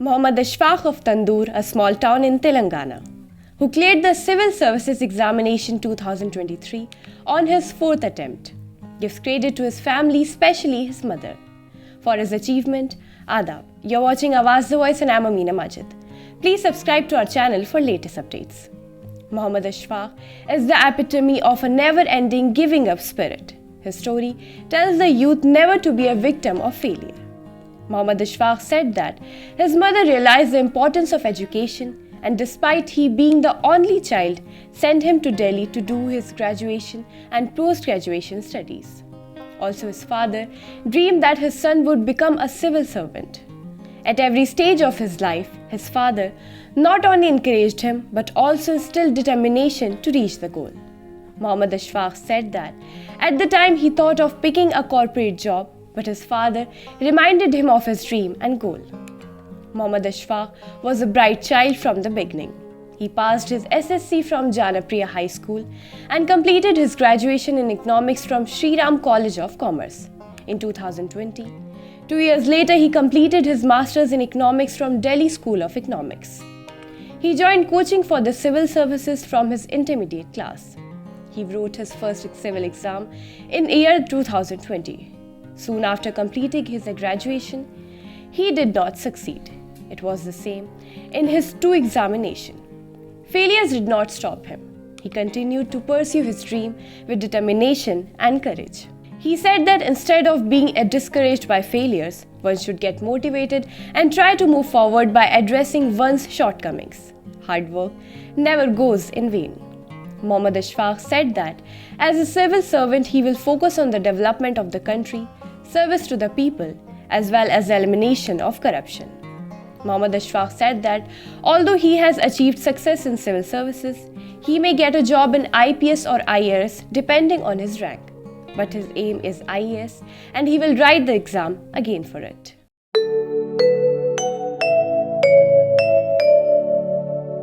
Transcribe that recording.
Mohammad Ashfaq of Tandoor, a small town in Telangana, who cleared the Civil Services Examination 2023 on his fourth attempt, gives credit to his family, especially his mother, for his achievement. Adab. You're watching Awaz the Voice and I'm Amina Majid. Please subscribe to our channel for latest updates. Mohammad Ashfaq is the epitome of a never-ending giving up spirit. His story tells the youth never to be a victim of failure. Mohammad Ashfaq said that his mother realized the importance of education and despite he being the only child, sent him to Delhi to do his graduation and post-graduation studies. Also, his father dreamed that his son would become a civil servant. At every stage of his life, his father not only encouraged him but also instilled determination to reach the goal. Mohammad Ashfaq said that at the time he thought of picking a corporate job, but his father reminded him of his dream and goal. Mohammad Ashfaq was a bright child from the beginning. He passed his SSC from Janapriya High School and completed his graduation in economics from Sri Ram College of Commerce in 2020. 2 years later, he completed his masters in economics from Delhi School of Economics. He joined coaching for the civil services from his intermediate class. He wrote his first civil exam in year 2020. Soon after completing his graduation, he did not succeed. It was the same in his 2 examinations. Failures did not stop him. He continued to pursue his dream with determination and courage. He said that instead of being discouraged by failures, one should get motivated and try to move forward by addressing one's shortcomings. Hard work never goes in vain. Mohammad Ashfaq said that as a civil servant, he will focus on the development of the country, service to the people, as well as the elimination of corruption. Mohammad Ashfaq said that although he has achieved success in civil services, he may get a job in IPS or IAS depending on his rank. But his aim is IAS and he will write the exam again for it.